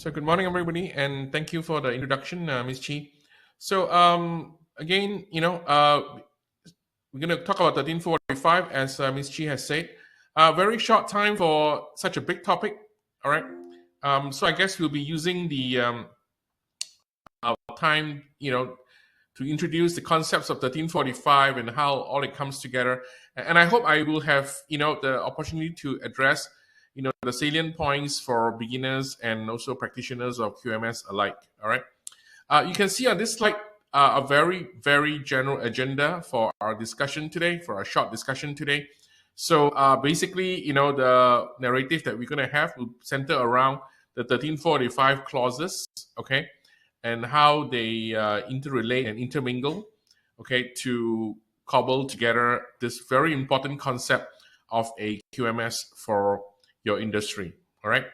So good morning, everybody, and thank you for the introduction, Ms. Chi. So again, we're going to talk about 1345, as Ms. Chi has said. Very short time for such a big topic. All right. So I guess we'll be using the time, to introduce the concepts of 1345 and how all it comes together. And I hope I will have, the opportunity to address, the salient points for beginners and also practitioners of QMS alike. All right. You can see on this slide a very, very general agenda for our discussion today, for our short discussion today. So basically, the narrative that we're going to have will center around the 1345 clauses, okay, and how they interrelate and intermingle, okay, to cobble together this very important concept of a QMS for your industry. All right.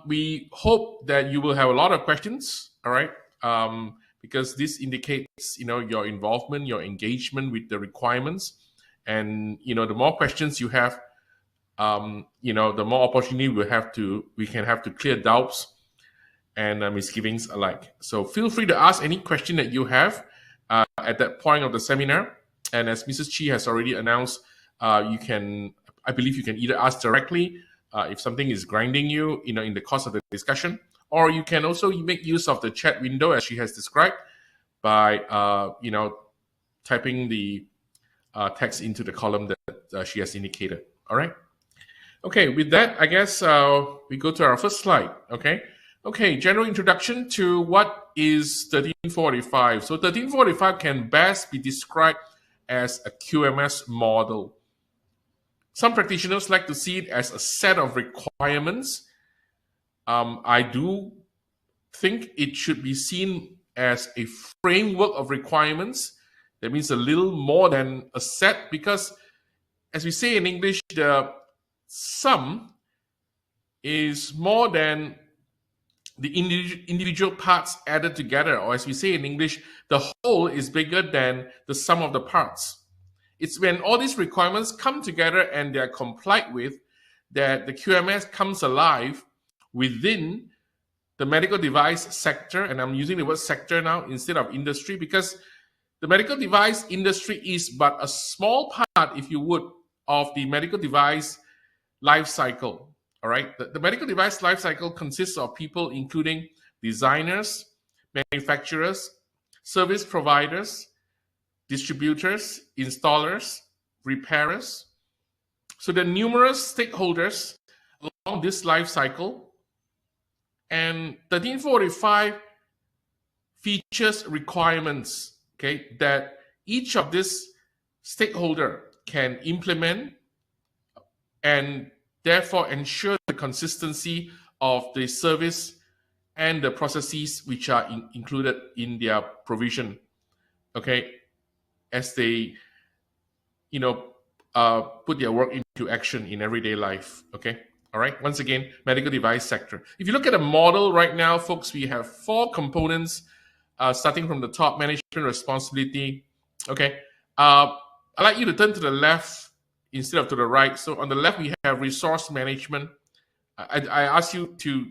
We hope that you will have a lot of questions. All right. Because this indicates, your involvement, your engagement with the requirements, and the more questions you have, the more opportunity we can have to clear doubts and misgivings alike. So feel free to ask any question that you have at that point of the seminar. And as Mrs. Chi has already announced, I believe you can either ask directly if something is grinding you, in the course of the discussion, or you can also make use of the chat window as she has described by, typing the text into the column that she has indicated. All right. Okay. With that, I guess we go to our first slide. Okay. General introduction to what is 1345. So 1345 can best be described as a QMS model. Some practitioners like to see it as a set of requirements. I do think it should be seen as a framework of requirements. That means a little more than a set, because as we say in English, the sum is more than the individual parts added together, or as we say in English, the whole is bigger than the sum of the parts. It's when all these requirements come together and they are complied with that the QMS comes alive within the medical device sector. And I'm using the word sector now instead of industry, because the medical device industry is but a small part, if you would, of the medical device life cycle. All right. The medical device life cycle consists of people including designers, manufacturers, service providers, distributors, installers, repairers. So there are numerous stakeholders along this life cycle. And 1345 features requirements, okay, that each of these stakeholder can implement and therefore ensure the consistency of the service and the processes which are included in their provision, okay, as they, put their work into action in everyday life, okay? All right, once again, medical device sector. If you look at a model right now, folks, we have 4 components, starting from the top: management responsibility, okay? I'd like you to turn to the left instead of to the right. So on the left, we have resource management. I ask you to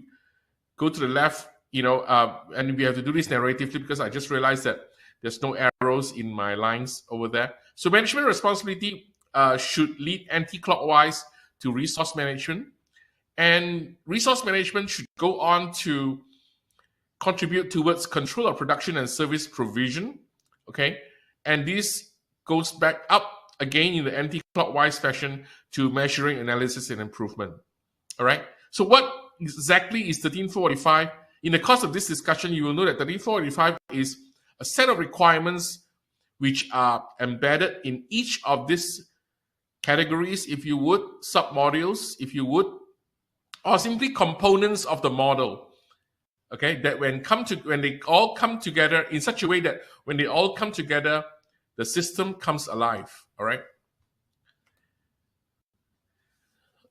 go to the left, and we have to do this narratively because I just realized that there's no arrows in my lines over there. So management responsibility should lead anti-clockwise to resource management. And resource management should go on to contribute towards control of production and service provision, okay? And this goes back up again in the anti-clockwise fashion to measuring, analysis, and improvement, all right? So what exactly is 1345? In the course of this discussion, you will know that 1345 is a set of requirements which are embedded in each of these categories, if you would, submodules, if you would, or simply components of the model. Okay, that when they all come together in such a way that when they all come together, the system comes alive. All right.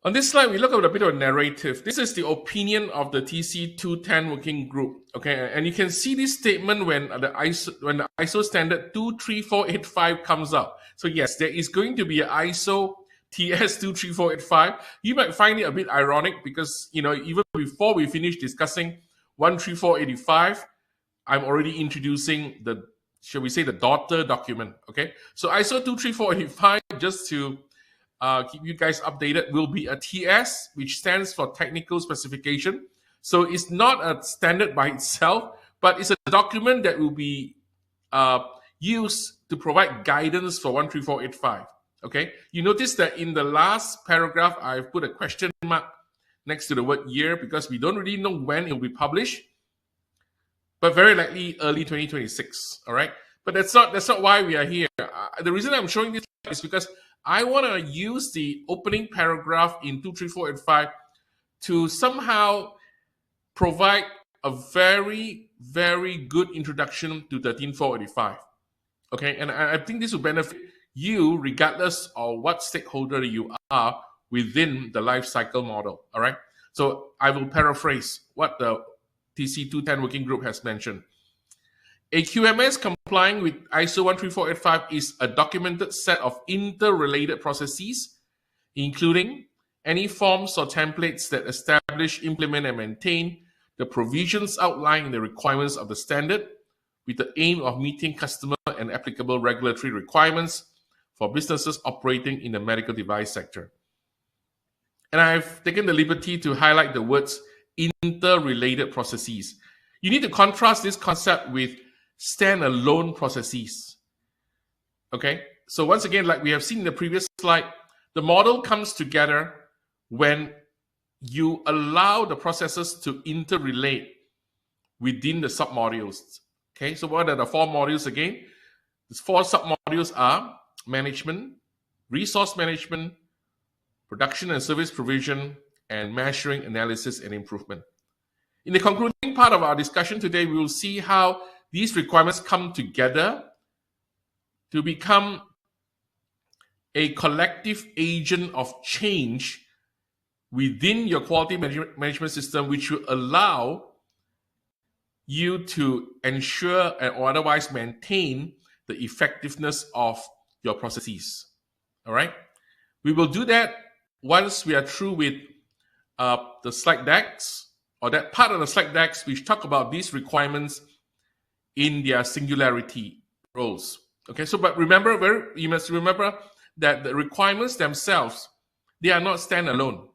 On this slide, we look at a bit of a narrative. This is the opinion of the TC 210 working group. Okay, and you can see this statement when the ISO standard 23485 comes up. So yes, there is going to be an ISO TS 23485. You might find it a bit ironic because, even before we finish discussing 13485, I'm already introducing shall we say, the daughter document. Okay, so ISO 23485, just to keep you guys updated, will be a TS, which stands for technical specification. So it's not a standard by itself, but it's a document that will be used to provide guidance for 13485. Okay, you notice that in the last paragraph, I've put a question mark next to the word year because we don't really know when it will be published, but very likely early 2026. All right, but that's not why we are here. The reason I'm showing this is because I want to use the opening paragraph in 23485 to somehow provide a very, very good introduction to 13485. Okay, and I think this will benefit you regardless of what stakeholder you are within the life cycle model. All right, so I will paraphrase what the TC210 working group has mentioned. A QMS complying with ISO 13485 is a documented set of interrelated processes, including any forms or templates that establish, implement, and maintain the provisions outlined in the requirements of the standard, with the aim of meeting customer and applicable regulatory requirements for businesses operating in the medical device sector. And I've taken the liberty to highlight the words interrelated processes. You need to contrast this concept with standalone processes. Okay, so once again, like we have seen in the previous slide, the model comes together when you allow the processes to interrelate within the submodules. Okay, so what are the four modules again? The four submodules are management, resource management, production and service provision, and measuring, analysis, and improvement. In the concluding part of our discussion today, we will see how these requirements come together to become a collective agent of change within your quality management system, which will allow you to ensure or otherwise maintain the effectiveness of your processes. All right? We will do that once we are through with the slide decks, or that part of the slide decks which talk about these requirements in their singularity roles. Okay, so but you must remember that the requirements themselves, they are not standalone.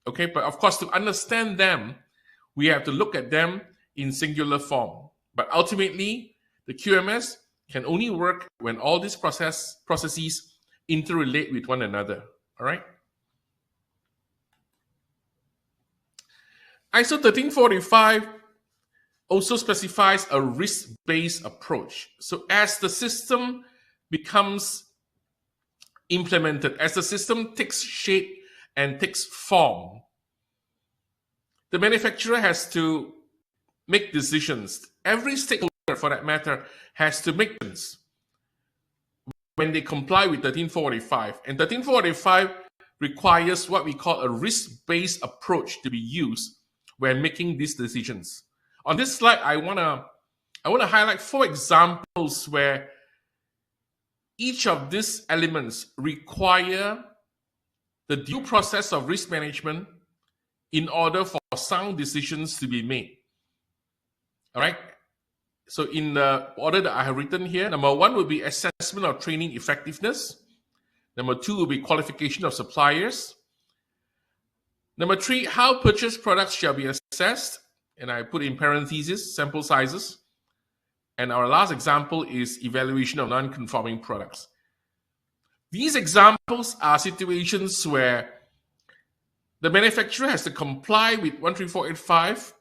Okay, but of course, to understand them, we have to look at them in singular form. But ultimately, the QMS can only work when all these processes interrelate with one another. All right. ISO 1345 also specifies a risk-based approach. So as the system becomes implemented, as the system takes shape and takes form, the manufacturer has to make decisions. Every stakeholder, for that matter, has to make decisions when they comply with 13445. And 13445 requires what we call a risk-based approach to be used when making these decisions. On this slide, I want to highlight 4 examples where each of these elements require the due process of risk management in order for sound decisions to be made. All right. So in the order that I have written here, number 1 will be assessment of training effectiveness. Number 2 will be qualification of suppliers. Number 3, how purchased products shall be assessed. And I put in parentheses, sample sizes. And our last example is evaluation of non-conforming products. These examples are situations where the manufacturer has to comply with 13485,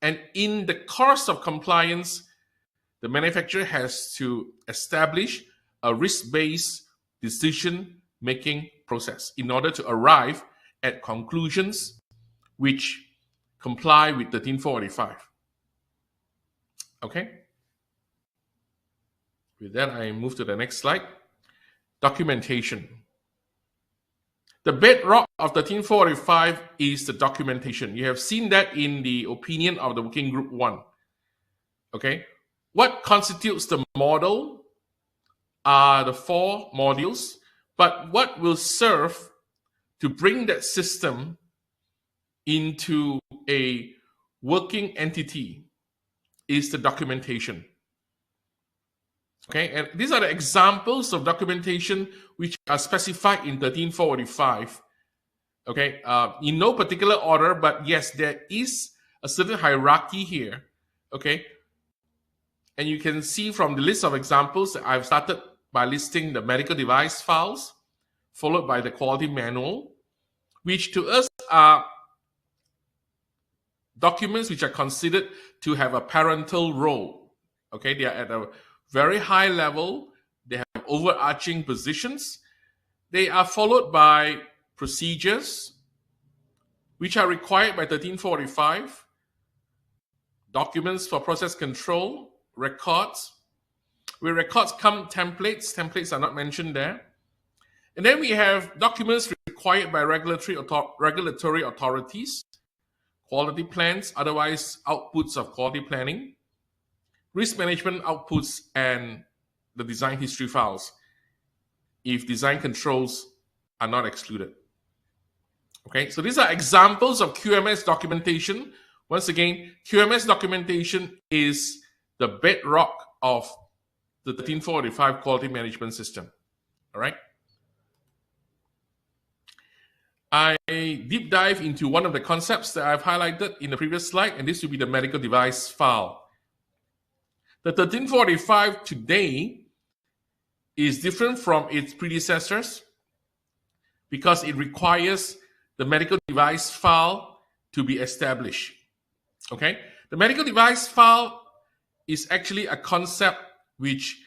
and in the course of compliance, the manufacturer has to establish a risk-based decision-making process in order to arrive at conclusions which comply with 13485. Okay? With that, I move to the next slide. Documentation. The bedrock of 13485 is the documentation. You have seen that in the opinion of the Working Group 1. Okay? What constitutes the model are the 4 modules, but what will serve to bring that system into a working entity is the documentation. Okay, and these are the examples of documentation which are specified in 1345. Okay, in no particular order, but yes, there is a certain hierarchy here. Okay, and you can see from the list of examples that I've started by listing the medical device files, followed by the quality manual, which to us are documents which are considered to have a parental role. Okay, they are at a very high level, they have overarching positions. They are followed by procedures which are required by 1345, documents for process control, records. With records come templates. Templates are not mentioned there. And then we have documents required by regulatory authorities, quality plans, otherwise outputs of quality planning, risk management outputs, and the design history files, if design controls are not excluded. Okay, so these are examples of QMS documentation. Once again, QMS documentation is the bedrock of the 1345 quality management system. All right. I deep dive into one of the concepts that I've highlighted in the previous slide, and this will be the medical device file. The 1345 today is different from its predecessors because it requires the medical device file to be established. Okay? The medical device file is actually a concept which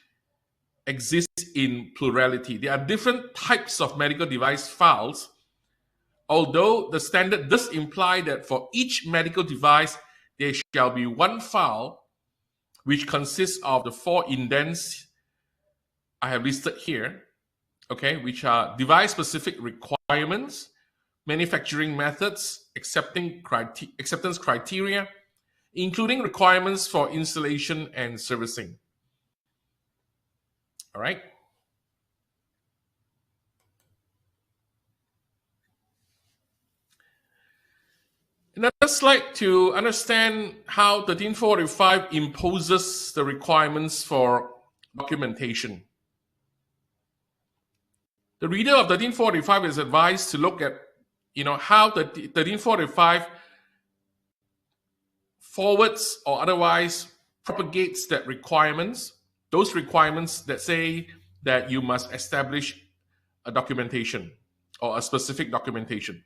exists in plurality. There are different types of medical device files, although the standard does imply that for each medical device, there shall be one file which consists of the 4 indents I have listed here, okay, which are device-specific requirements, manufacturing methods, acceptance criteria, including requirements for installation and servicing. All right. Another slide to understand how 1345 imposes the requirements for documentation. The reader of 1345 is advised to look at, how the 1345 forwards or otherwise propagates that requirements, those requirements that say that you must establish a documentation or a specific documentation.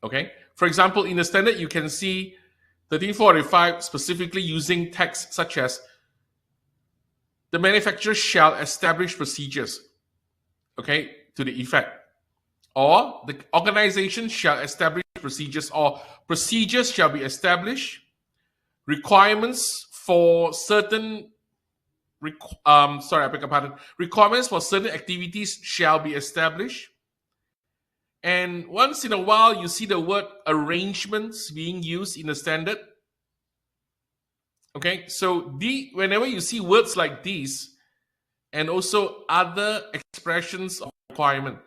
Okay. For example, in the standard, you can see 1345 specifically using text such as the manufacturer shall establish procedures, okay, to the effect, or the organization shall establish procedures, or procedures shall be established, requirements for certain requirements for certain activities shall be established. And once in a while, you see the word arrangements being used in the standard. Okay, so whenever you see words like these, and also other expressions of requirement,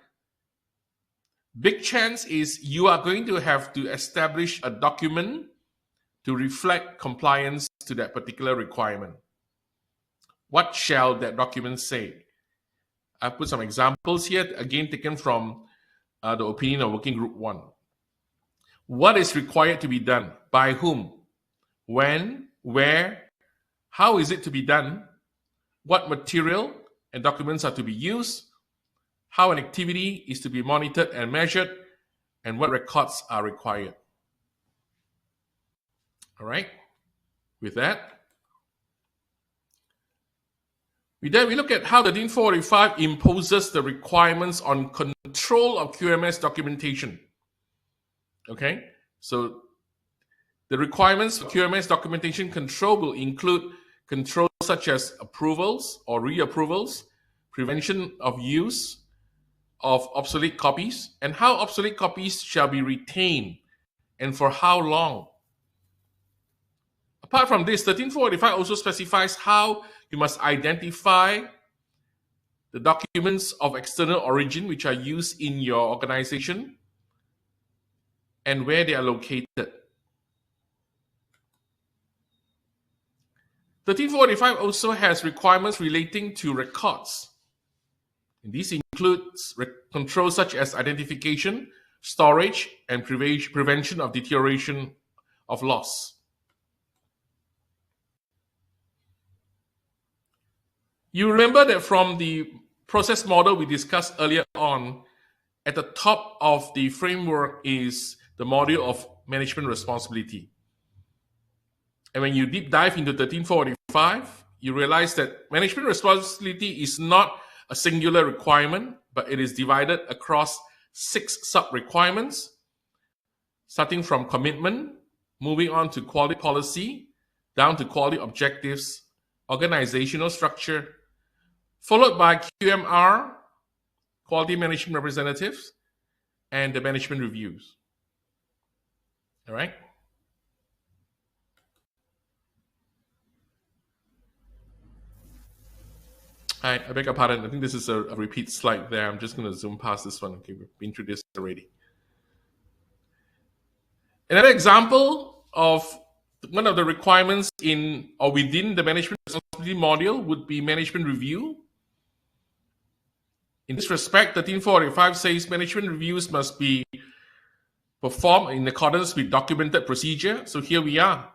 big chance is you are going to have to establish a document to reflect compliance to that particular requirement. What shall that document say? I've put some examples here, again taken from the opinion of Working Group 1. What is required to be done? By whom? When? Where? How is it to be done? What material and documents are to be used? How an activity is to be monitored and measured? And what records are required? All right. With that, we look at how the 1345 imposes the requirements on control of QMS documentation. Okay, so the requirements for QMS documentation control will include controls such as approvals or reapprovals, prevention of use of obsolete copies, and how obsolete copies shall be retained and for how long. Apart from this, 1345 also specifies how you must identify the the documents of external origin which are used in your organization, and where they are located. 13485 also has requirements relating to records. And these includes controls such as identification, storage, and prevention of deterioration of loss. You remember that from the process model we discussed earlier on, at the top of the framework is the module of management responsibility. And when you deep dive into 13485, you realize that management responsibility is not a singular requirement, but it is divided across 6 sub-requirements, starting from commitment, moving on to quality policy, down to quality objectives, organizational structure, followed by QMR, quality management representatives, and the management reviews. All right? I beg your pardon. I think this is a repeat slide there. I'm just going to zoom past this one. Okay, we've been through this already. Another example of one of the requirements in or within the management responsibility module would be management review. In this respect, 13485 says management reviews must be performed in accordance with documented procedure. So here we are,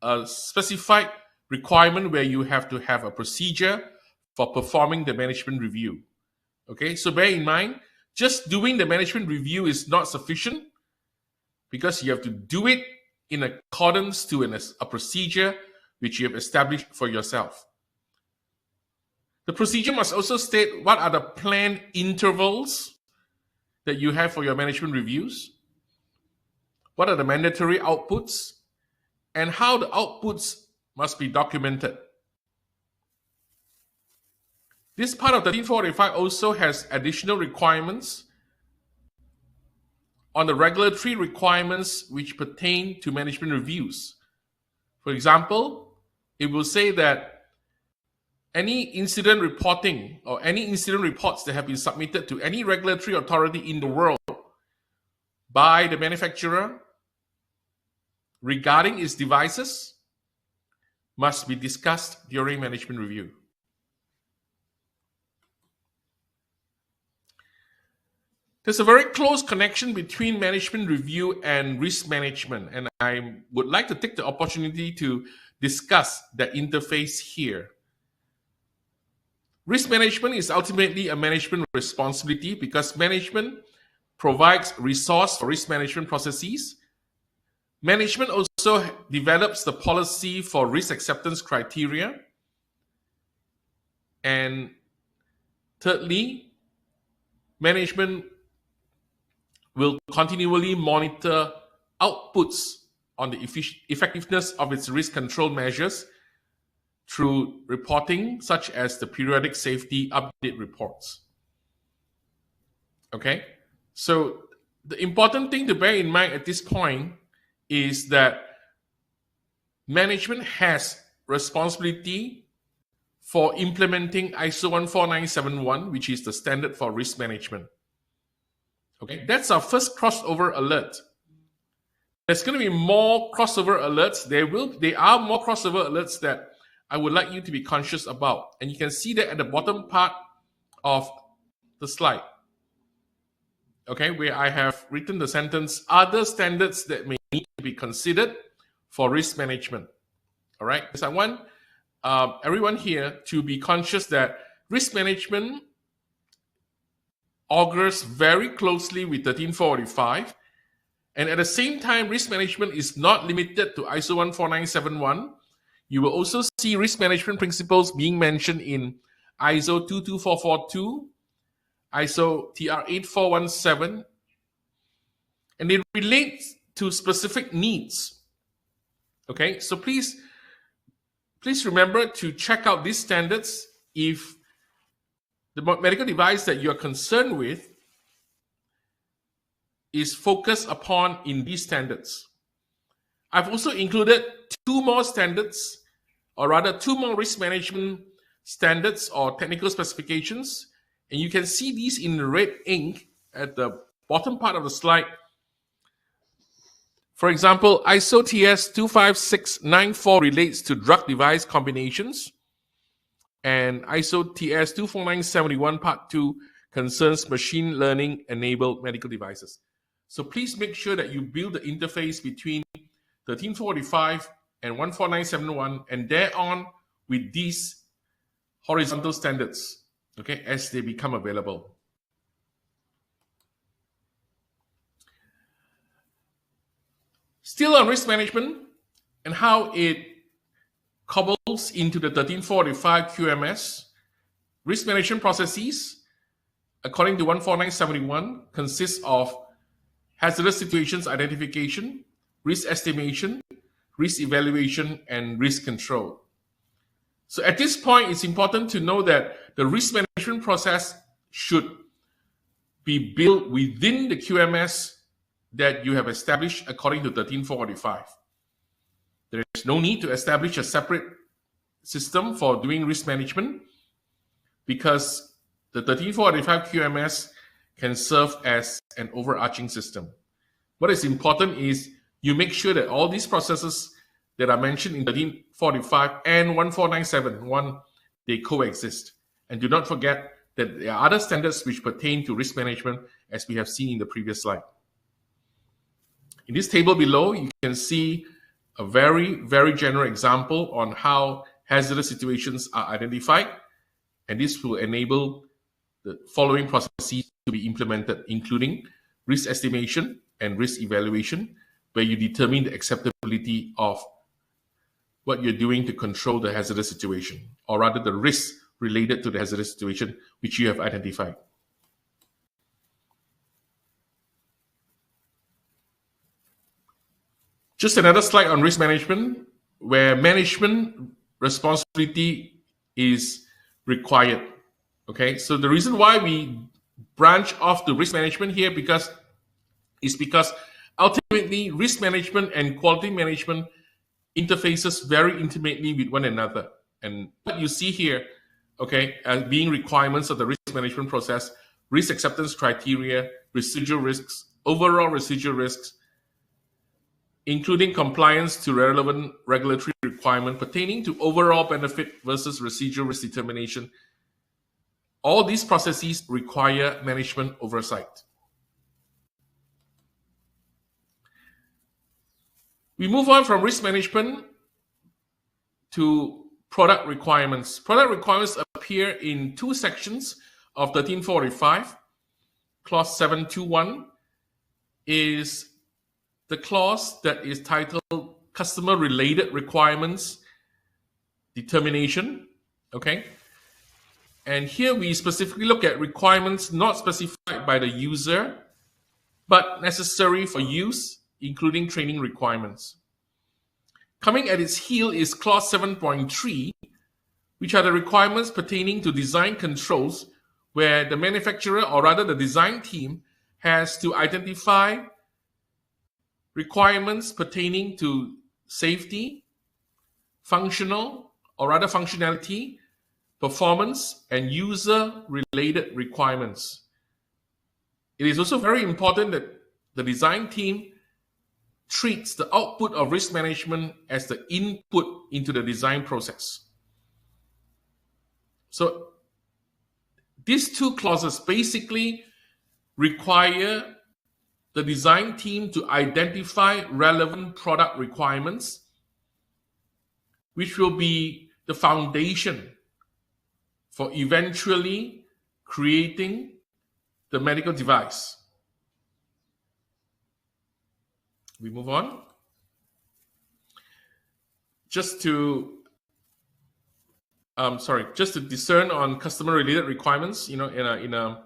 a specified requirement where you have to have a procedure for performing the management review. Okay, so bear in mind, just doing the management review is not sufficient because you have to do it in accordance to a procedure which you have established for yourself. The procedure must also state what are the planned intervals that you have for your management reviews, what are the mandatory outputs, and how the outputs must be documented. This part of 13485 also has additional requirements on the regulatory requirements which pertain to management reviews. For example, it will say that any incident reporting or any incident reports that have been submitted to any regulatory authority in the world by the manufacturer regarding its devices must be discussed during management review. There's a very close connection between management review and risk management, and I would like to take the opportunity to discuss that interface here. Risk management is ultimately a management responsibility because management provides resource for risk management processes. Management also develops the policy for risk acceptance criteria. And thirdly, management will continually monitor outputs on the effectiveness of its risk control measures through reporting, such as the periodic safety update reports. Okay, so the important thing to bear in mind at this point is that management has responsibility for implementing ISO 14971, which is the standard for risk management. Okay, that's our first crossover alert. There's going to be more crossover alerts. There are more crossover alerts that I would like you to be conscious about. And you can see that at the bottom part of the slide. Okay, where I have written the sentence, other standards that may need to be considered for risk management. All right, because I want everyone here to be conscious that risk management augurs very closely with 13485, and at the same time, risk management is not limited to ISO 14971. You will also see risk management principles being mentioned in ISO 22442, ISO TR 8417, and they relate to specific needs. Okay, so please remember to check out these standards if the medical device that you are concerned with is focused upon in these standards. I've also included 2 more standards, or rather 2 more risk management standards or technical specifications And you can see these in red ink at the bottom part of the slide. For example, ISO TS 25694 relates to drug device combinations, and ISO TS 24971 Part 2 concerns machine learning enabled medical devices. So please make sure that you build the interface between 1345 and 14971 and thereon with these horizontal standards, okay, as they become available. Still on risk management and how it cobbles into the 1345 QMS, risk management processes, according to 14971, consists of hazardous situations identification, risk estimation, risk evaluation, and risk control. So at this point, it's important to know that the risk management process should be built within the QMS that you have established according to 1345. There is no need to establish a separate system for doing risk management because the 1345 QMS can serve as an overarching system. What is important is you make sure that all these processes that are mentioned in 1345 and 14971, they coexist. And do not forget that there are other standards which pertain to risk management, as we have seen in the previous slide. In this table below, you can see a very, very general example on how hazardous situations are identified, and this will enable the following processes to be implemented, including risk estimation and risk evaluation, where you determine the acceptability of what you're doing to control the hazardous situation, or rather the risk related to the hazardous situation which you have identified. Just another slide on risk management, where management responsibility is required. Okay, so the reason why we branch off to risk management here is because ultimately risk management and quality management interfaces very intimately with one another. And what you see here, okay, as being requirements of the risk management process, risk acceptance criteria, residual risks, overall residual risks, including compliance to relevant regulatory requirement pertaining to overall benefit versus residual risk determination. All these processes require management oversight. We move on from risk management to product requirements. Product requirements appear in two sections of 1345. Clause 721 is the clause that is titled Customer-Related Requirements Determination. Okay? And here we specifically look at requirements not specified by the user, but necessary for use, including training requirements. Coming at its heel is clause 7.3, which are the requirements pertaining to design controls, where the manufacturer, or rather the design team, has to identify requirements pertaining to safety, functional, or rather functionality, performance, and user-related requirements. It is also very important that the design team treats the output of risk management as the input into the design process. So these two clauses basically require the design team to identify relevant product requirements, which will be the foundation for eventually creating the medical device. We move on. Just to discern on customer-related requirements, in a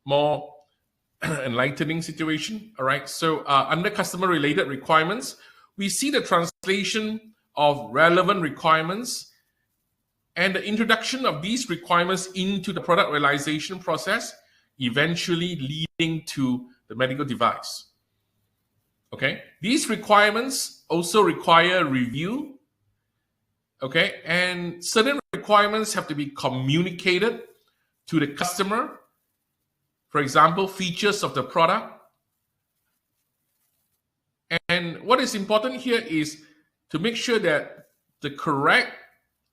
more enlightening situation. All right. So under customer-related requirements, we see the translation of relevant requirements and the introduction of these requirements into the product realization process, eventually leading to the medical device. Okay. These requirements also require review. Okay. And certain requirements have to be communicated to the customer For example, features of the product. And what is important here is to make sure that the correct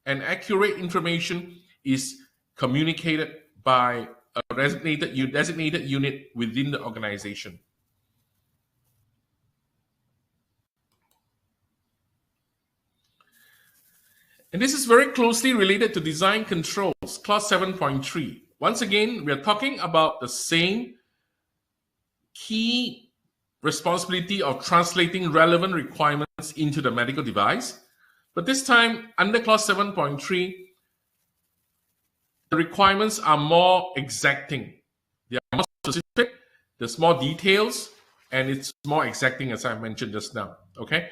and accurate information is communicated by a designated unit within the organization. And this is very closely related to design controls, clause 7.3. Once again, we are talking about the same key responsibility of translating relevant requirements into the medical device. But this time, under clause 7.3, the requirements are more exacting. They are more specific, there's more details, and it's more exacting, as I mentioned just now. Okay?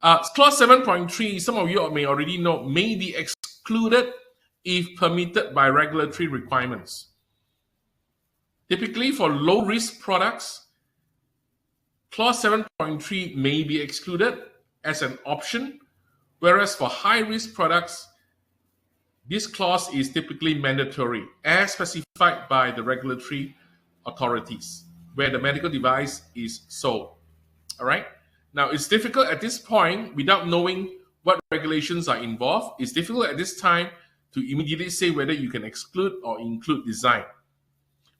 Clause 7.3, some of you may already know, may be excluded if permitted by regulatory requirements. Typically, for low-risk products, clause 7.3 may be excluded as an option, whereas for high-risk products, this clause is typically mandatory, as specified by the regulatory authorities, where the medical device is sold. All right? Now, it's difficult at this point, without knowing what regulations are involved, it's difficult at this time to immediately say whether you can exclude or include design.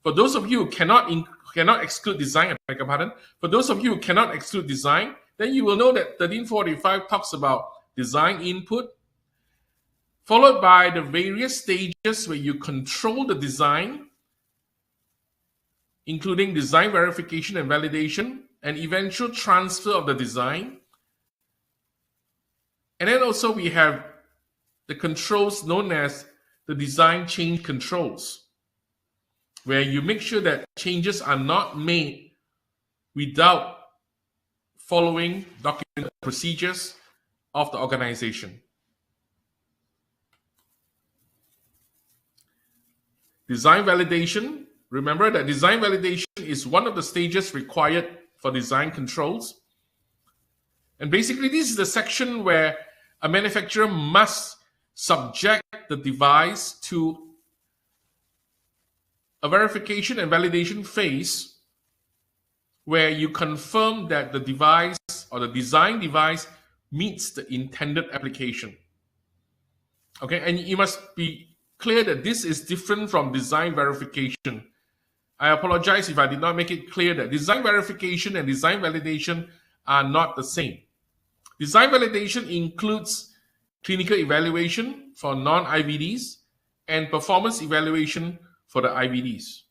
For those of you who cannot exclude design, I beg your pardon, for those of you who cannot exclude design, then you will know that 1345 talks about design input, followed by the various stages where you control the design, including design verification and validation, and eventual transfer of the design. And then also we have the controls known as the design change controls, where you make sure that changes are not made without following documented procedures of the organization. Design validation. Remember that design validation is one of the stages required for design controls. And basically, this is the section where a manufacturer must subject the device to a verification and validation phase where you confirm that the device or the design device meets the intended application. Okay, and you must be clear that this is different from design verification. I apologize if I did not make it clear that design verification and design validation are not the same. Design validation includes clinical evaluation for non-IVDs and performance evaluation for the IVDs.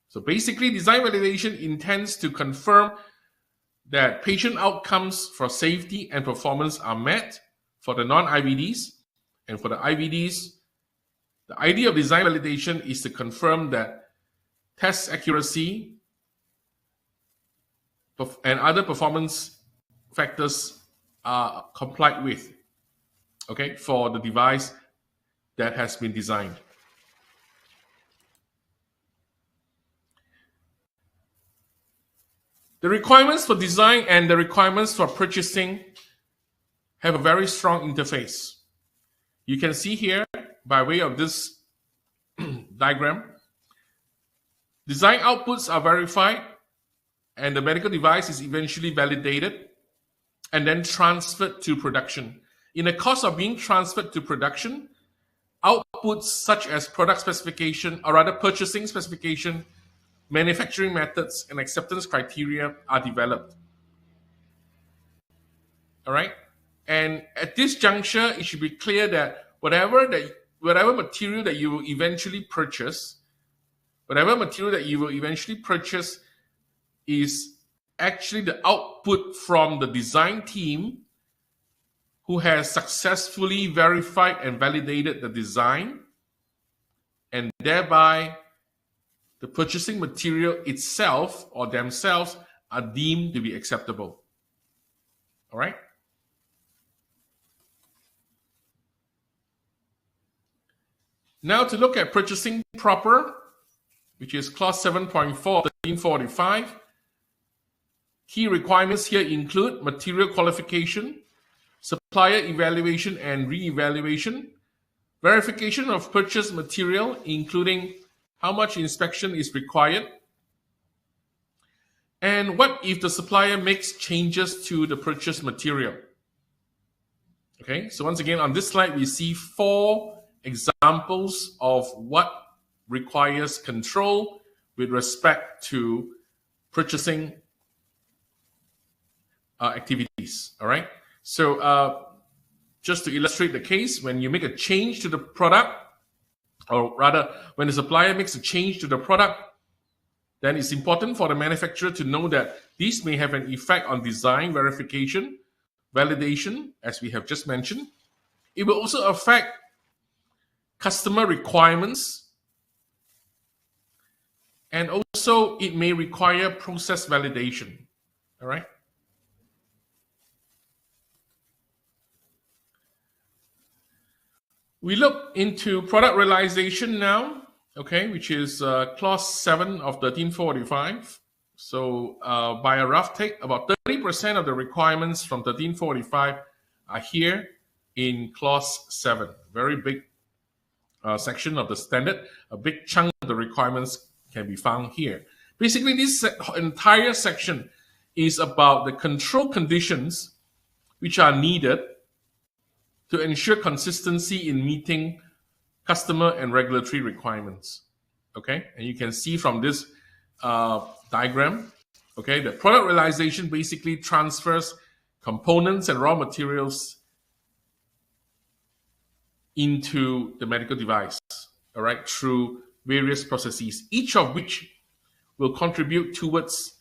So basically, design validation intends to confirm that patient outcomes for safety and performance are met for the non-IVDs, and for the IVDs, the idea of design validation is to confirm that test accuracy and other performance factors are complied with, okay, for the device that has been designed. The requirements for design and the requirements for purchasing have a very strong interface. You can see here, by way of this diagram, design outputs are verified and the medical device is eventually validated and then transferred to production. In the course of being transferred to production, outputs such as product specification, or rather purchasing specification, manufacturing methods, and acceptance criteria are developed. All right? And at this juncture, it should be clear that whatever material that you will eventually purchase, is actually the output from the design team who has successfully verified and validated the design, and thereby the purchasing material itself or themselves are deemed to be acceptable. All right? Now to look at purchasing proper, which is clause 7.4 of 1345. Key requirements here include material qualification, supplier evaluation and re-evaluation, verification of purchased material, including how much inspection is required And what if the supplier makes changes to the purchased material? Okay, so once again, on this slide, we see 4 examples of what requires control with respect to purchasing activities. All right, so just to illustrate the case, when you make a change to the product, or rather, when the supplier makes a change to the product, then it's important for the manufacturer to know that this may have an effect on design verification, validation, as we have just mentioned. It will also affect customer requirements, and also it may require process validation. All right. We look into product realization now, okay, which is clause 7 of 1345. So by a rough take, about 30% of the requirements from 1345 are here in clause 7. Very big section of the standard. A big chunk of the requirements can be found here. Basically, this entire section is about the control conditions which are needed to ensure consistency in meeting customer and regulatory requirements. Okay, and you can see from this diagram, okay, the product realization basically transfers components and raw materials into the medical device, all right, through various processes, each of which will contribute towards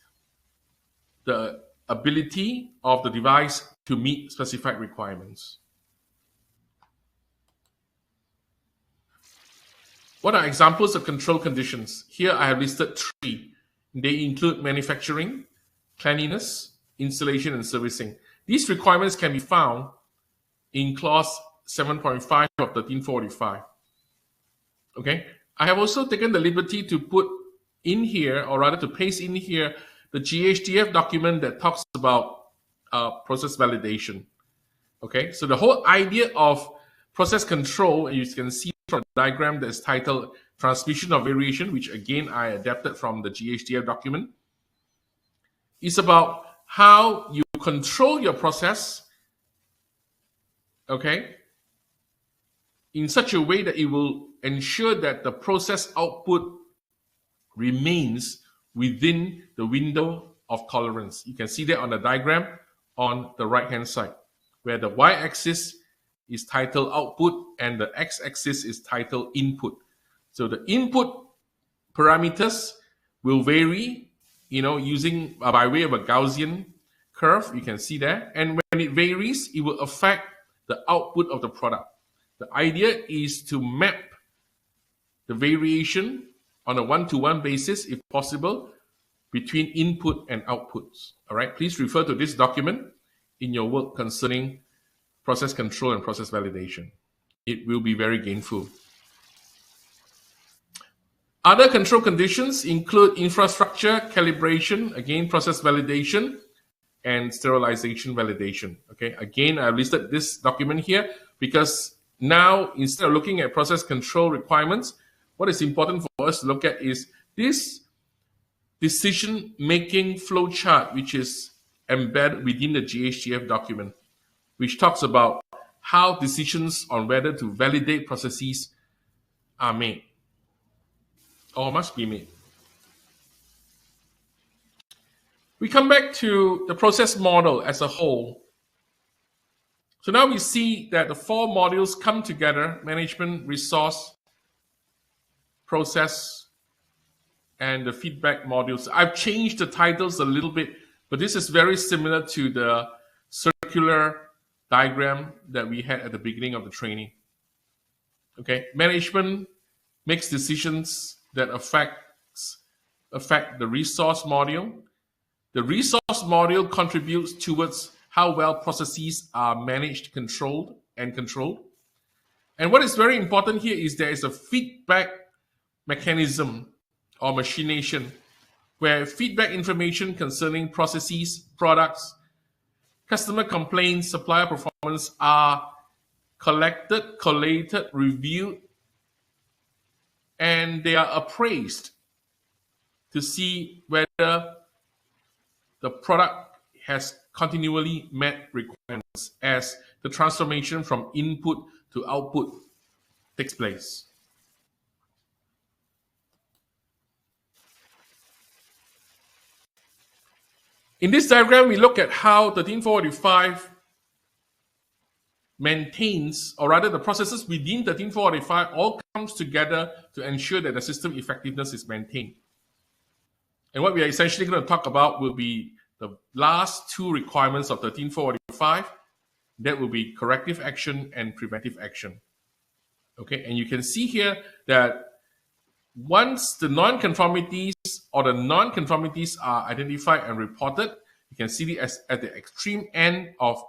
the ability of the device to meet specified requirements. What are examples of control conditions? Here I have listed 3. They include manufacturing, cleanliness, installation, and servicing. These requirements can be found in clause 7.5 of 1345. Okay, I have also taken the liberty to put in here, or rather to paste in here, the GHDF document that talks about process validation. Okay, so the whole idea of process control, you can see from the diagram that's titled Transmission of Variation, which again I adapted from the GHDF document, is about how you control your process, okay, in such a way that it will ensure that the process output remains within the window of tolerance. You can see that on the diagram on the right-hand side, where the y-axis is titled output and the x-axis is titled input. So the input parameters will vary, using by way of a Gaussian curve. You can see that, and when it varies, it will affect the output of the product. The idea is to map the variation on a one-to-one basis, if possible, between input and outputs. All right, please refer to this document in your work concerning process control and process validation. It will be very gainful. Other control conditions include infrastructure calibration, again, process validation, and sterilization validation. Okay, again, I've listed this document here because now, instead of looking at process control requirements, what is important for us to look at is this decision-making flow chart, which is embedded within the GHDF document, which talks about how decisions on whether to validate processes are made or must be made. We come back to the process model as a whole. So now we see that the 4 modules come together: management, resource, process, and the feedback modules. I've changed the titles a little bit, but this is very similar to the circular diagram that we had at the beginning of the training. Okay, management makes decisions that affect the resource module. The resource module contributes towards how well processes are managed, controlled. And what is very important here is there is a feedback mechanism or machination where feedback information concerning processes, products, customer complaints, supplier performance are collected, collated, reviewed, and they are appraised to see whether the product has continually met requirements as the transformation from input to output takes place. In this diagram, we look at how 13485 maintains, or rather the processes within 13485 all comes together to ensure that the system effectiveness is maintained. And what we are essentially going to talk about will be the last two requirements of 13485. That will be corrective action and preventive action. Okay, and you can see here that once the non-conformities or the non-conformities are identified and reported, you can see it as at the extreme end of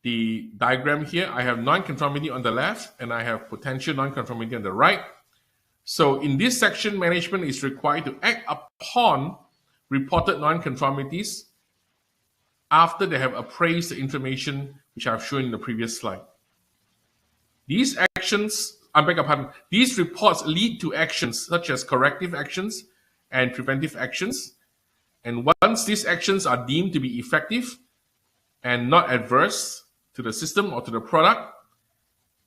the diagram here. I have non-conformity on the left and I have potential non-conformity on the right. So in this section, management is required to act upon reported non-conformities after they have appraised the information which I've shown in the previous slide. These actions, these reports lead to actions such as corrective actions and preventive actions. And once these actions are deemed to be effective and not adverse to the system or to the product,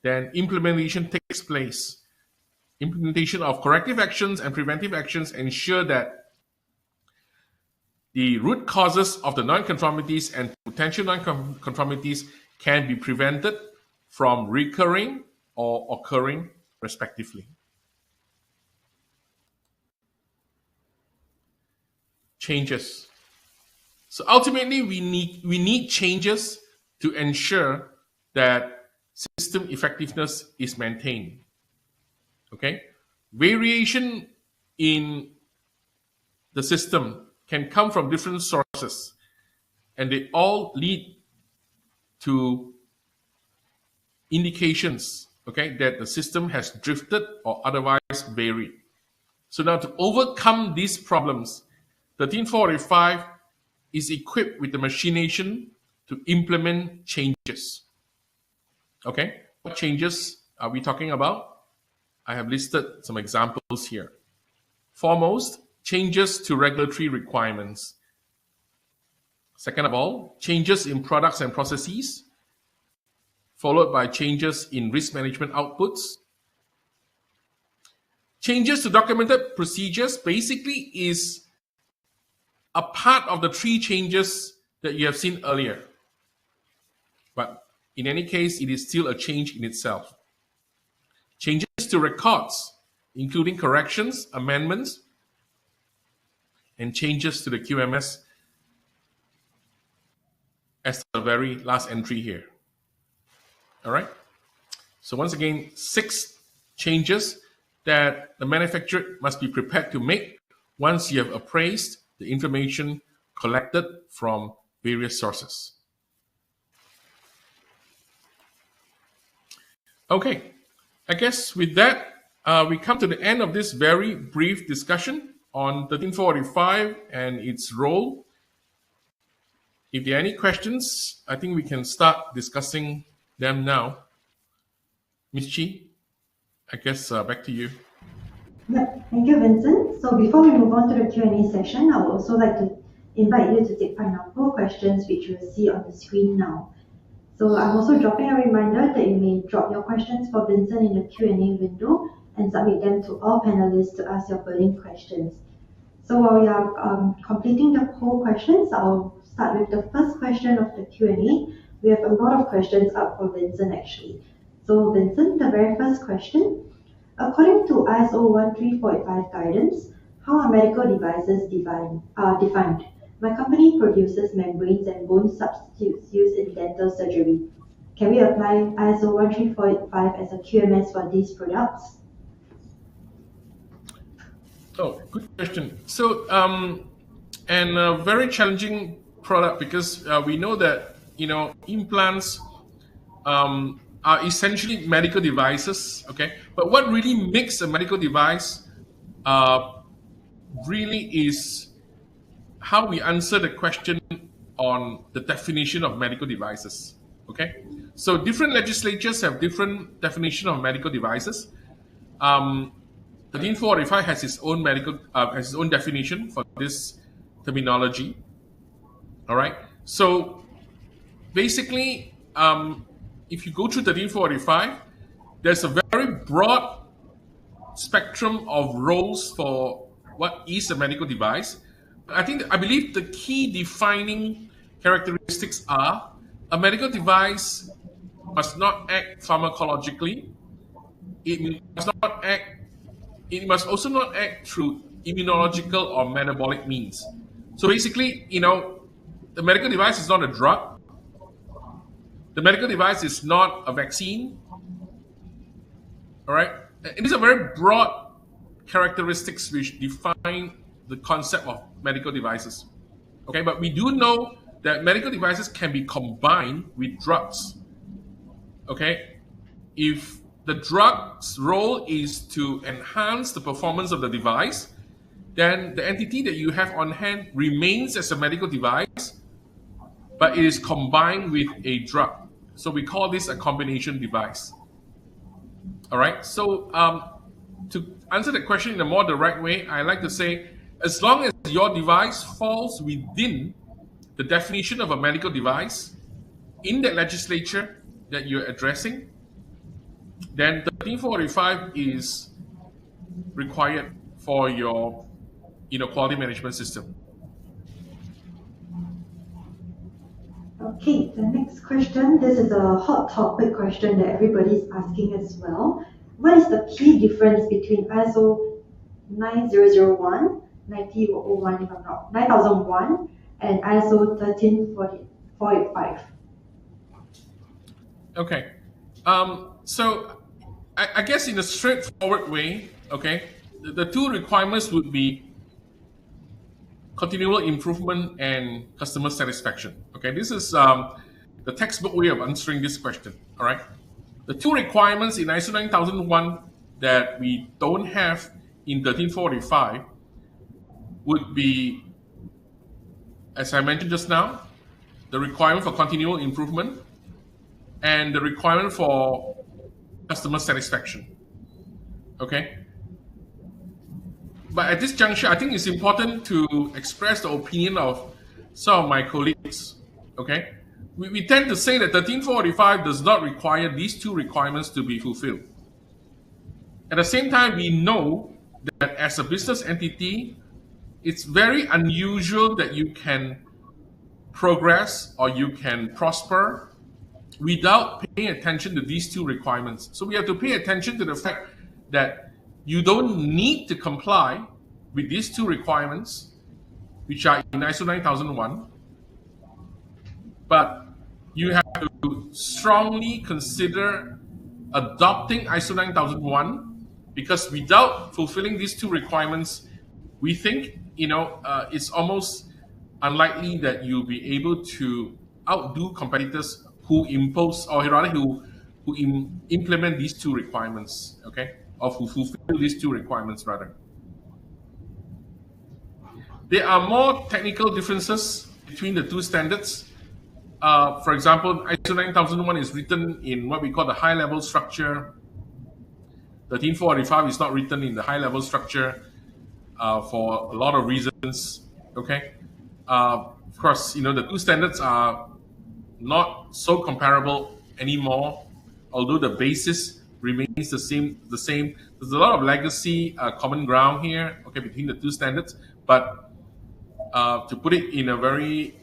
then implementation takes place. Implementation of corrective actions and preventive actions ensure that the root causes of the non-conformities and potential non-conformities can be prevented from recurring or occurring respectively. Changes. So ultimately, we need changes to ensure that system effectiveness is maintained. Okay? Variation in the system can come from different sources, and they all lead to indications, okay, that the system has drifted or otherwise varied. So now to overcome these problems, 13485 is equipped with the machination to implement changes. Okay, what changes are we talking about? I have listed some examples here. Foremost, changes to regulatory requirements. Second of all, changes in products and processes, followed by changes in risk management outputs. Changes to documented procedures basically is a part of the three changes that you have seen earlier. But in any case, it is still a change in itself. Changes to records, including corrections, amendments, and changes to the QMS as the very last entry here. All right? So once again, 6 changes that the manufacturer must be prepared to make once you have appraised the information collected from various sources. Okay, I guess with that, we come to the end of this very brief discussion on 13485 and its role. If there are any questions, I think we can start discussing them now. Ms. Chi, I guess back to you. Yep, thank you, Vincent. So before we move on to the Q&A session, I would also like to invite you to take part in our poll questions, which you will see on the screen now. So I'm also dropping a reminder that you may drop your questions for Vincent in the Q&A window and submit them to all panelists to ask your burning questions. So while we are completing the poll questions, I'll start with the first question of the Q&A. We have a lot of questions up for Vincent actually. So Vincent, the very first question. According to ISO 13485 guidance, how are medical devices defined? My company produces membranes and bone substitutes used in dental surgery. Can we apply ISO 13485 as a QMS for these products? Oh, good question. So, and a very challenging product because we know that, implants are essentially medical devices, okay? But what really makes a medical device really is how we answer the question on the definition of medical devices, okay? So different legislatures have different definition of medical devices. 13485 has its own definition for this terminology. All right. So basically, if you go through 1345, there's a very broad spectrum of roles for what is a medical device. I believe the key defining characteristics are: a medical device must not act pharmacologically. It must not act. It must also not act through immunological or metabolic means. So basically, the medical device is not a drug. The medical device is not a vaccine. All right. And these are very broad characteristics which define the concept of medical devices. Okay, but we do know that medical devices can be combined with drugs. Okay, if the drug's role is to enhance the performance of the device, then the entity that you have on hand remains as a medical device, but it is combined with a drug. So we call this a combination device. All right. So to answer the question in a more direct way, I like to say, as long as your device falls within the definition of a medical device in the legislature that you're addressing, then 1345 is required for your quality management system. Okay, the next question. This is a hot topic question that everybody is asking as well. What is the key difference between ISO 9001, 9001 if I'm not, 9001 and ISO 13485? Okay. So I guess in a straightforward way, okay, the two requirements would be continual improvement and customer satisfaction. Okay, this is the textbook way of answering this question. All right, the two requirements in ISO 9001 that we don't have in 1345 would be, as I mentioned just now, the requirement for continual improvement and the requirement for customer satisfaction. Okay. But at this juncture, I think it's important to express the opinion of some of my colleagues. Okay. We tend to say that 1345 does not require these two requirements to be fulfilled. At the same time, we know that as a business entity, it's very unusual that you can progress or you can prosper without paying attention to these two requirements. So we have to pay attention to the fact that you don't need to comply with these two requirements, which are in ISO 9001, but you have to strongly consider adopting ISO 9001, because without fulfilling these two requirements, we think it's almost unlikely that you'll be able to outdo competitors who impose, or rather who implement these two requirements, okay, or who fulfill these two requirements rather. There are more technical differences between the two standards. For example, ISO 9001 is written in what we call the high-level structure. 1345 is not written in the high-level structure for a lot of reasons. Okay, of course, the two standards are not so comparable anymore, although the basis remains the same. There's a lot of legacy common ground here, okay, between the two standards. But to put it in a very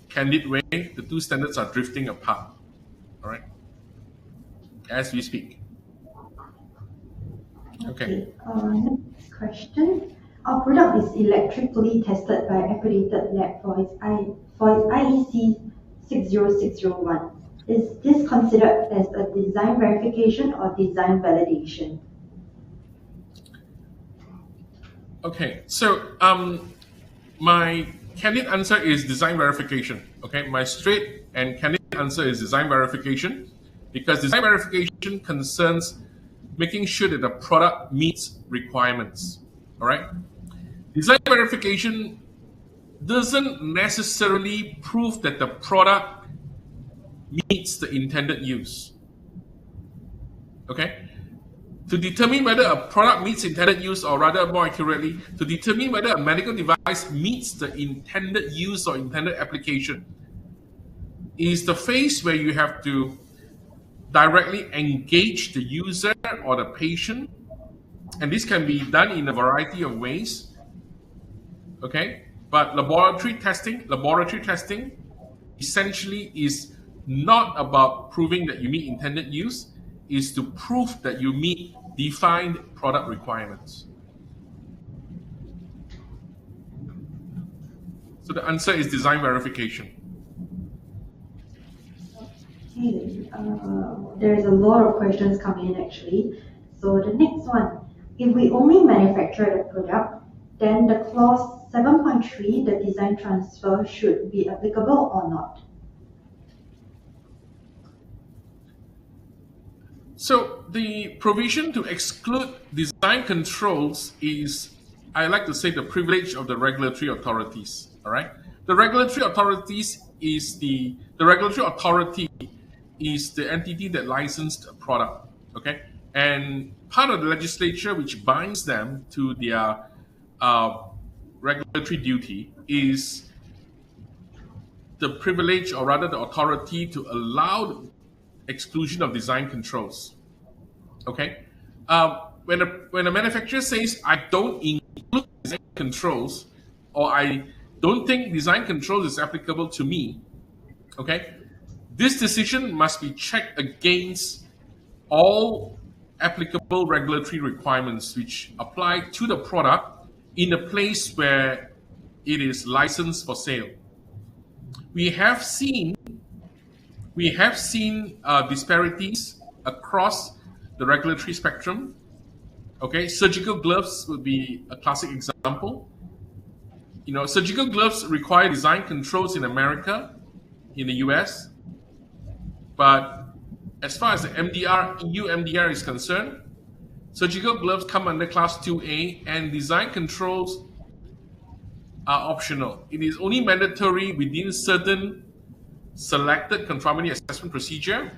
candid way, the two standards are drifting apart. All right, as we speak. Okay. Next question. Our product is electrically tested by accredited lab for its IEC 60601. Is this considered as a design verification or design validation? Okay, so my candid answer is design verification. Okay, my straight and candid answer is design verification, because design verification concerns making sure that the product meets requirements. All right, design verification doesn't necessarily prove that the product meets the intended use. Okay, to determine whether a product meets intended use, or rather more accurately, to determine whether a medical device meets the intended use or intended application, is the phase where you have to directly engage the user or the patient. And this can be done in a variety of ways. Okay. But laboratory testing essentially is not about proving that you meet intended use, is to prove that you meet defined product requirements. So the answer is design verification. Okay, there's a lot of questions coming in actually. So the next one, if we only manufacture the product, then the clause 7.3, the design transfer, should be applicable or not? So the provision to exclude design controls is, I like to say, the privilege of the regulatory authorities. All right, the regulatory authorities is the regulatory authority is the entity that licensed a product. Okay, and part of the legislature which binds them to their regulatory duty is the privilege, or rather the authority, to allow exclusion of design controls. Okay, when a manufacturer says I don't include design controls, or I don't think design controls is applicable to me, okay, this decision must be checked against all applicable regulatory requirements which apply to the product in the place where it is licensed for sale. We have seen disparities across the regulatory spectrum. Okay, surgical gloves would be a classic example. Surgical gloves require design controls in America, in the US, but as far as the EU MDR is concerned, surgical gloves come under Class 2A, and design controls are optional. It is only mandatory within certain selected conformity assessment procedure,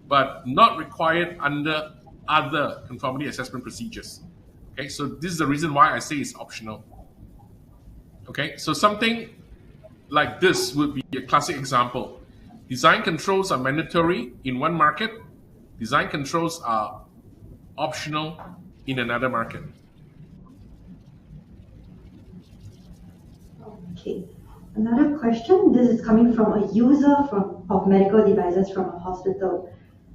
but not required under other conformity assessment procedures. Okay, so this is the reason why I say it's optional. Okay, so something like this would be a classic example. Design controls are mandatory in one market, design controls are optional in another market. Okay, another question. This is coming from a user of medical devices from a hospital.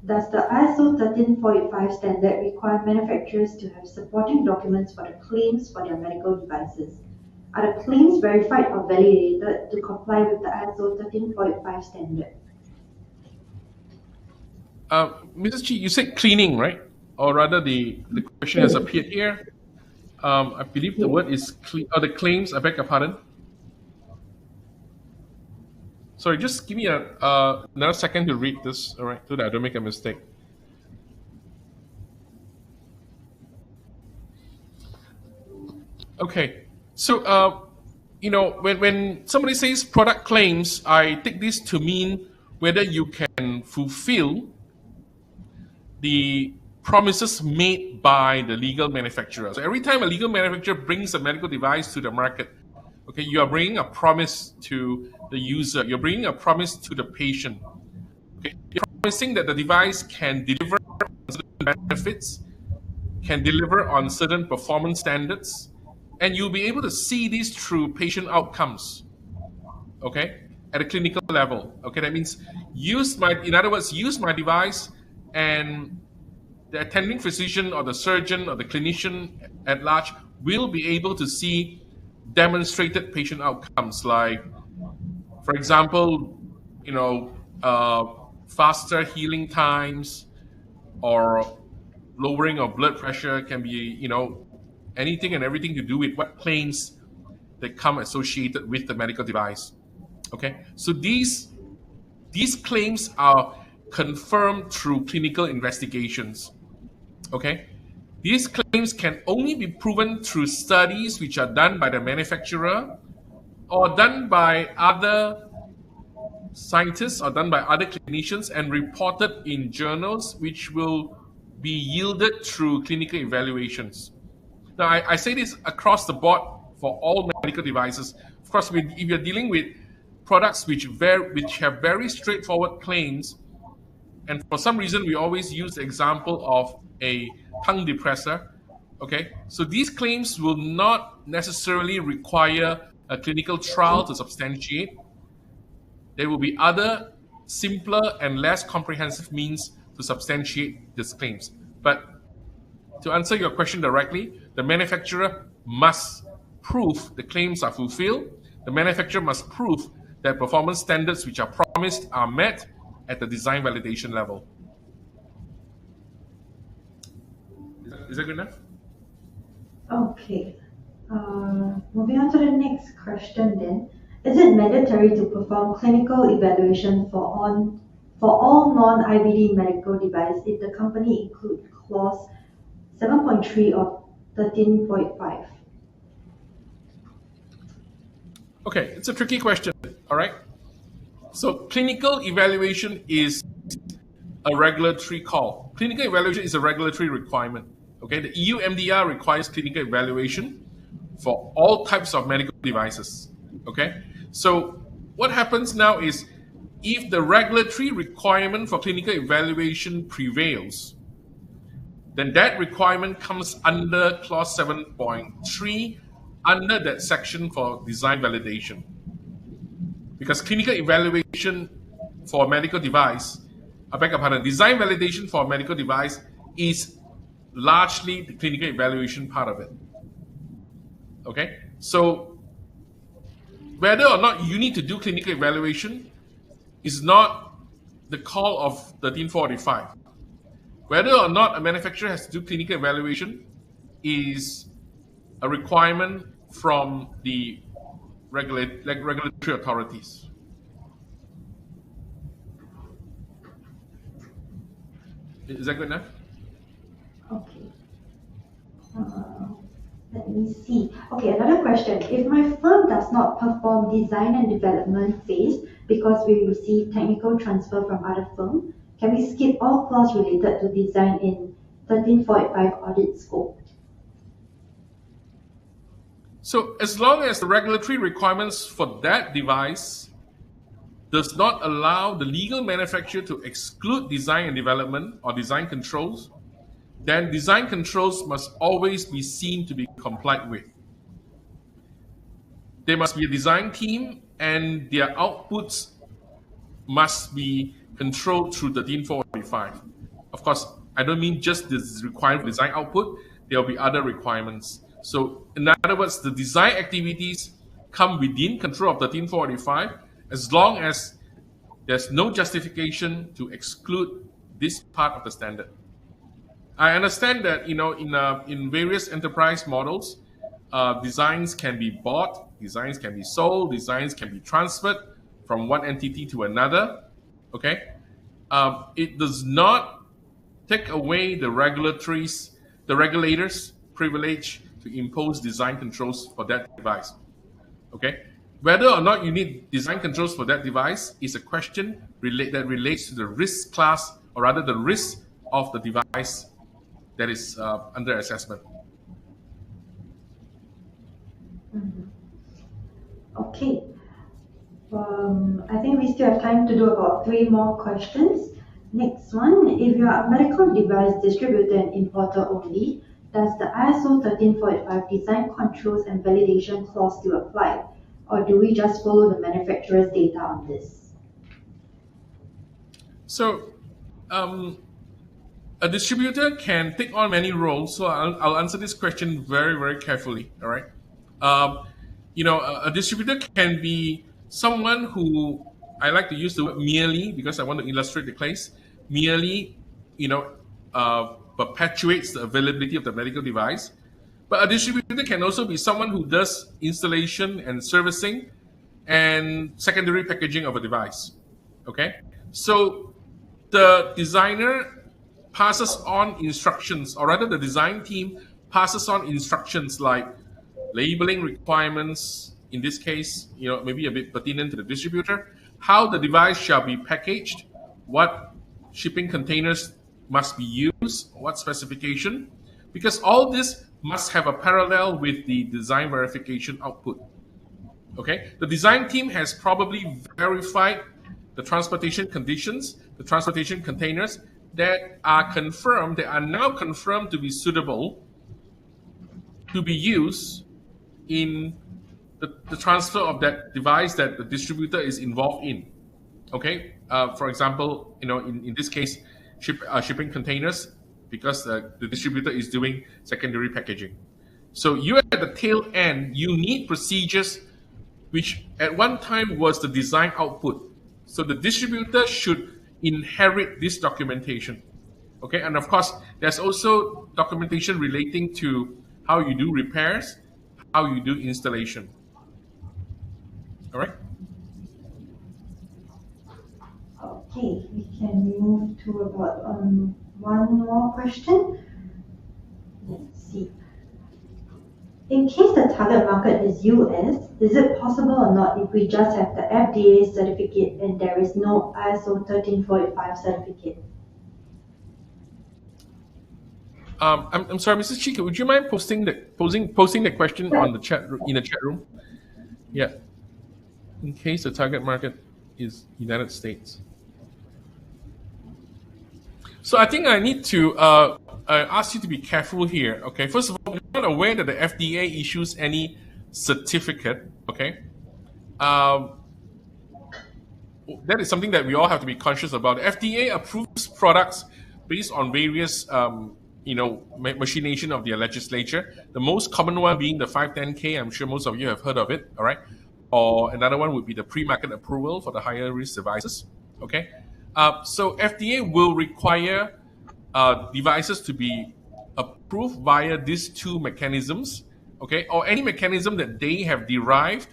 Does the ISO 13485 standard require manufacturers to have supporting documents for the claims for their medical devices? Are the claims verified or validated to comply with the ISO 13485 standard? Mrs. Chi, you said cleaning, right? Or rather, the question has appeared here. I believe the word is the claims. I beg your pardon. Sorry, just give me another second to read this, all right, so that I don't make a mistake. Okay, so when somebody says product claims, I take this to mean whether you can fulfill the promises made by the legal manufacturer. So every time a legal manufacturer brings a medical device to the market, okay, you are bringing a promise to the user. You're bringing a promise to the patient. Okay, you're promising that the device can deliver on certain benefits, can deliver on certain performance standards, and you'll be able to see these through patient outcomes. Okay, at a clinical level. Okay, that means use my device, and the attending physician or the surgeon or the clinician at large will be able to see demonstrated patient outcomes, like, for example, faster healing times, or lowering of blood pressure. Can be anything and everything to do with what claims that come associated with the medical device. Okay, so these claims are confirmed through clinical investigations. Okay, these claims can only be proven through studies which are done by the manufacturer, or done by other scientists, or done by other clinicians, and reported in journals which will be yielded through clinical evaluations. Now, I say this across the board for all medical devices. Of course, if you're dealing with products which have very straightforward claims, and for some reason we always use the example of a tongue depressor. Okay, so these claims will not necessarily require a clinical trial to substantiate. There will be other simpler and less comprehensive means to substantiate these claims. But to answer your question directly, the manufacturer must prove the claims are fulfilled. The manufacturer must prove that performance standards which are promised are met at the design validation level. Is that good enough? Okay. Moving on to the next question then. Is it mandatory to perform clinical evaluation for all non-IVD medical device if the company include clause 7.3 of 13.5? Okay, it's a tricky question. All right. So clinical evaluation is a regulatory call. Clinical evaluation is a regulatory requirement. Okay, the EU MDR requires clinical evaluation for all types of medical devices. Okay, so what happens now is if the regulatory requirement for clinical evaluation prevails, then that requirement comes under clause 7.3 under that section for design validation. Because clinical evaluation for a medical device, I beg your pardon, design validation for a medical device is largely the clinical evaluation part of it. Okay, so whether or not you need to do clinical evaluation is not the call of 1345. Whether or not a manufacturer has to do clinical evaluation is a requirement from the regulatory authorities. Is that good enough? Okay. Let me see. Okay, another question. If my firm does not perform design and development phase because we receive technical transfer from other firm, can we skip all clause related to design in 1345 audit scope? So as long as the regulatory requirements for that device does not allow the legal manufacturer to exclude design and development or design controls, then design controls must always be seen to be complied with. There must be a design team and their outputs must be controlled through 1345. Of course, I don't mean just the required design output, there will be other requirements. So in other words, the design activities come within control of 1345 as long as there's no justification to exclude this part of the standard. I understand that in various enterprise models, designs can be bought, designs can be sold, designs can be transferred from one entity to another. Okay, it does not take away the regulators' privilege to impose design controls for that device. Okay, whether or not you need design controls for that device is a question that relates to the risk class, or rather the risk of the device that is under assessment. Okay. I think we still have time to do about 3 more questions. Next one, if you are a medical device distributor and importer only, does the ISO 1345 design controls and validation clause still apply? Or do we just follow the manufacturer's data on this? So, a distributor can take on many roles. So I'll answer this question very, very carefully. All right. A distributor can be someone who, I like to use the word merely because I want to illustrate the case, merely, perpetuates the availability of the medical device. But a distributor can also be someone who does installation and servicing and secondary packaging of a device. Okay? So the designer passes on instructions, or rather the design team passes on instructions like labeling requirements, in this case, maybe a bit pertinent to the distributor, how the device shall be packaged, what shipping containers must be used, what specification, because all this must have a parallel with the design verification output. Okay, the design team has probably verified the transportation conditions, the transportation containers that are confirmed, that are now confirmed to be suitable to be used in the transfer of that device that the distributor is involved in. Okay, for example, in this case, shipping containers, because the distributor is doing secondary packaging. So you at the tail end, you need procedures which at one time was the design output. So the distributor should inherit this documentation. Okay, and of course, there's also documentation relating to how you do repairs, how you do installation. All right. Okay, we can move to about one more question. Let's see. In case the target market is US, is it possible or not if we just have the FDA certificate and there is no ISO 1345 certificate? I'm sorry, Mrs. Chika, would you mind posting the question on the chat in the chat room? Yeah. In case the target market is United States. So I think I need to ask you to be careful here. Okay. First of all, we're not aware that the FDA issues any certificate. Okay. That is something that we all have to be conscious about. The FDA approves products based on various machination of their legislature. The most common one being the 510K. I'm sure most of you have heard of it. All right. Or another one would be the pre-market approval for the higher risk devices. Okay. So FDA will require devices to be approved via these two mechanisms, okay, or any mechanism that they have derived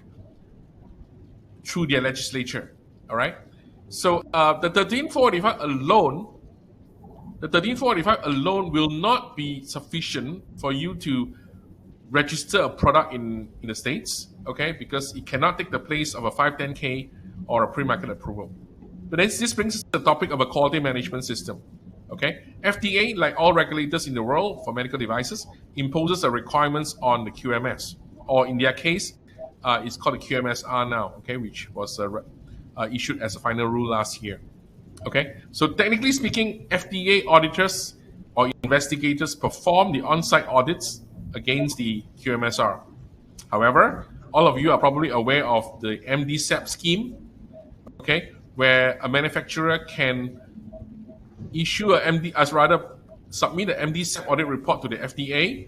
through their legislature. All right. So the 13485 alone will not be sufficient for you to register a product in the States, okay, because it cannot take the place of a 510K or a pre-market approval. But this brings us to the topic of a quality management system. Okay, FDA, like all regulators in the world for medical devices, imposes a requirements on the QMS, or in their case, it's called the QMSR now. Okay, which was issued as a final rule last year. Okay, so technically speaking, FDA auditors or investigators perform the on-site audits against the QMSR. However, all of you are probably aware of the MDSAP scheme, okay, where a manufacturer can issue submit an MDSAP audit report to the FDA,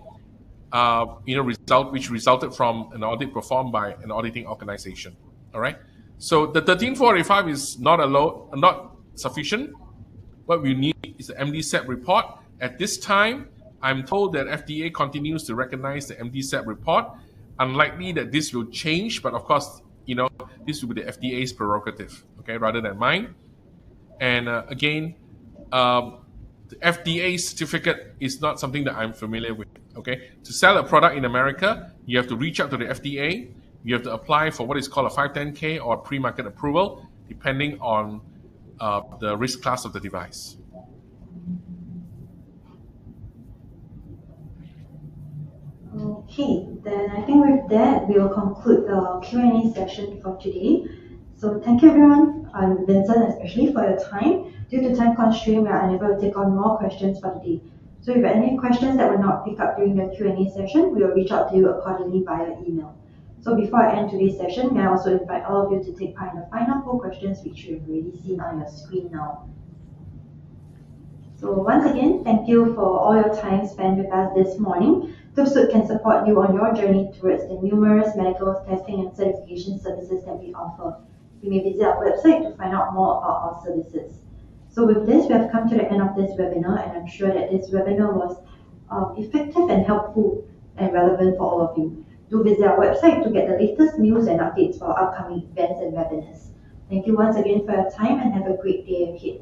which resulted from an audit performed by an auditing organization. All right. So the 13485 is not sufficient. What we need is the MDSAP report. At this time, I'm told that FDA continues to recognize the MDSAP report. Unlikely that this will change, but of course, this will be the FDA's prerogative, okay, rather than mine. And again, the FDA certificate is not something that I'm familiar with. Okay, to sell a product in America, you have to reach out to the FDA. You have to apply for what is called a 510K or pre-market approval, depending on the risk class of the device. Okay, then I think with that, we will conclude the Q&A session for today. So thank you everyone, and Vincent especially, for your time. Due to time constraint, we are unable to take on more questions for the day. So if you have any questions that were not picked up during the Q&A session, we will reach out to you accordingly via email. So before I end today's session, may I also invite all of you to take part in the final 4 questions which you have already seen on your screen now. So once again, thank you for all your time spent with us this morning. Tufsuit can support you on your journey towards the numerous medical testing and certification services that we offer. You may visit our website to find out more about our services. So with this, we have come to the end of this webinar, and I'm sure that this webinar was effective and helpful and relevant for all of you. Do visit our website to get the latest news and updates for our upcoming events and webinars. Thank you once again for your time, and have a great day ahead.